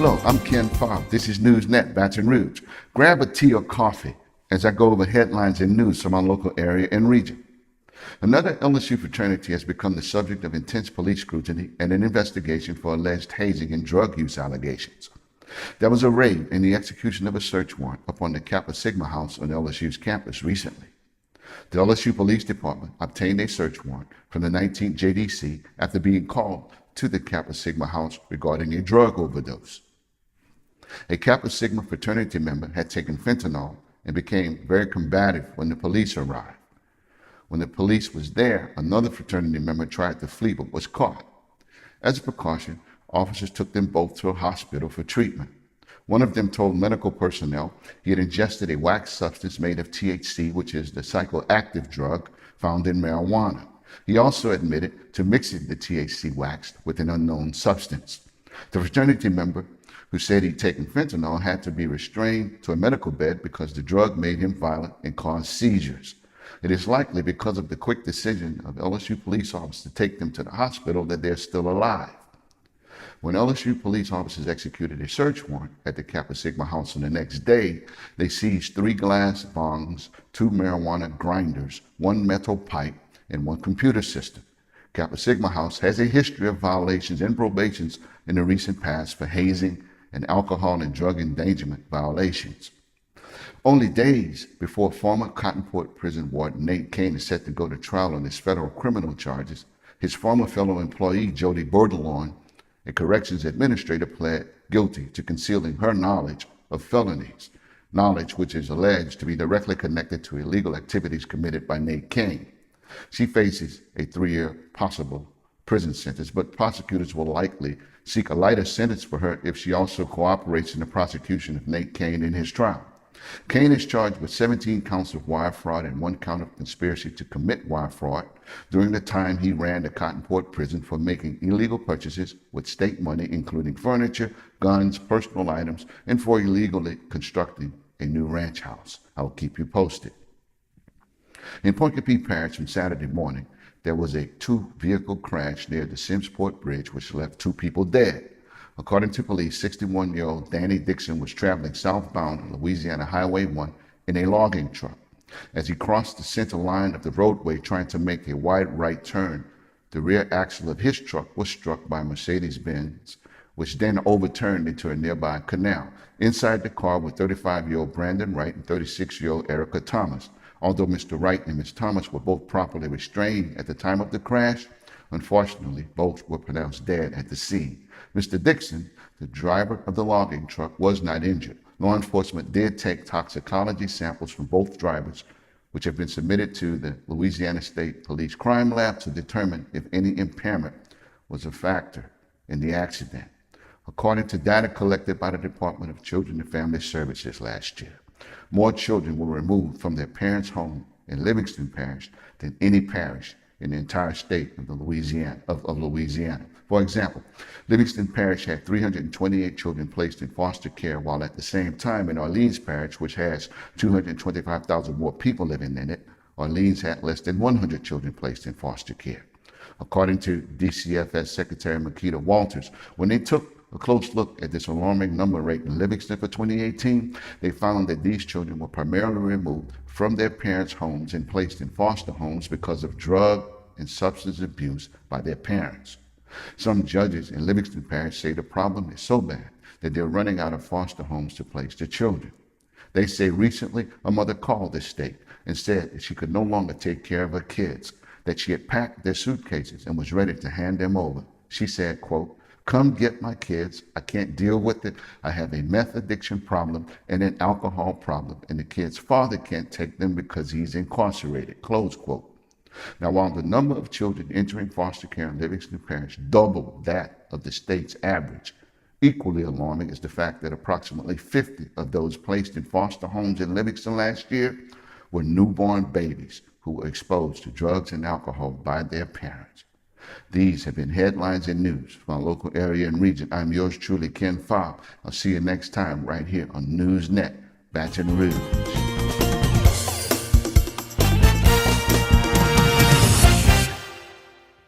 Hello, I'm Ken Fobb. This is NewsNet, Baton Rouge. Grab a tea or coffee as I go over headlines and news from our local area and region. Another LSU fraternity has become the subject of intense police scrutiny and an investigation for alleged hazing and drug use allegations. There was a raid and the execution of a search warrant upon the Kappa Sigma House on LSU's campus recently. The LSU Police Department obtained a search warrant from the 19th JDC after being called to the Kappa Sigma House regarding a drug overdose. A Kappa Sigma fraternity member had taken fentanyl and became very combative when the police arrived. When the police was there, another fraternity member tried to flee but was caught. As a precaution, officers took them both to a hospital for treatment. One of them told medical personnel he had ingested a wax substance made of THC, which is the psychoactive drug found in marijuana. He also admitted to mixing the THC wax with an unknown substance. The fraternity member who said he'd taken fentanyl had to be restrained to a medical bed because the drug made him violent and caused seizures. It is likely because of the quick decision of LSU police officers to take them to the hospital that they're still alive. When LSU police officers executed a search warrant at the Kappa Sigma House on the next day, they seized 3 glass bongs, 2 marijuana grinders, 1 metal pipe, and 1 computer system. Kappa Sigma House has a history of violations and probations in the recent past for hazing and alcohol and drug endangerment violations. Only days before former Cottonport prison warden Nate Kane is set to go to trial on his federal criminal charges, his former fellow employee Jody Bordelon, a corrections administrator, pled guilty to concealing her knowledge of felonies, knowledge which is alleged to be directly connected to illegal activities committed by Nate Kane. She faces a 3-year possible prison sentence, but prosecutors will likely seek a lighter sentence for her if she also cooperates in the prosecution of Nate Kane in his trial. Kane is charged with 17 counts of wire fraud and 1 count of conspiracy to commit wire fraud during the time he ran the Cottonport prison for making illegal purchases with state money, including furniture, guns, personal items, and for illegally constructing a new ranch house. I will keep you posted. In Point Parish on Saturday morning, there was a 2-vehicle crash near the Simsport Bridge, which left 2 people dead. According to police, 61-year-old Danny Dixon was traveling southbound on Louisiana Highway 1 in a logging truck. As he crossed the center line of the roadway trying to make a wide right turn, the rear axle of his truck was struck by a Mercedes-Benz, which then overturned into a nearby canal. Inside the car were 35-year-old Brandon Wright and 36-year-old Erica Thomas. Although Mr. Wright and Ms. Thomas were both properly restrained at the time of the crash, unfortunately, both were pronounced dead at the scene. Mr. Dixon, the driver of the logging truck, was not injured. Law enforcement did take toxicology samples from both drivers, which have been submitted to the Louisiana State Police Crime Lab to determine if any impairment was a factor in the accident, according to data collected by the Department of Children and Family Services last year. More children were removed from their parents' home in Livingston Parish than any parish in the entire state of Louisiana. For example, Livingston Parish had 328 children placed in foster care, while at the same time in Orleans Parish, which has 225,000 more people living in it, Orleans had less than 100 children placed in foster care. According to DCFS Secretary Makita Walters, when they took a close look at this alarming number rate in Livingston for 2018, they found that these children were primarily removed from their parents' homes and placed in foster homes because of drug and substance abuse by their parents. Some judges in Livingston Parish say the problem is so bad that they're running out of foster homes to place the children. They say recently a mother called the state and said that she could no longer take care of her kids, that she had packed their suitcases and was ready to hand them over. She said, quote, "Come get my kids. I can't deal with it. I have a meth addiction problem and an alcohol problem, and the kid's father can't take them because he's incarcerated," close quote. Now, while the number of children entering foster care in Livingston Parish doubled that of the state's average, equally alarming is the fact that approximately 50 of those placed in foster homes in Livingston last year were newborn babies who were exposed to drugs and alcohol by their parents. These have been headlines and news from our local area and region. I'm yours truly, Ken Fobb. I'll see you next time right here on NewsNet, Baton Rouge.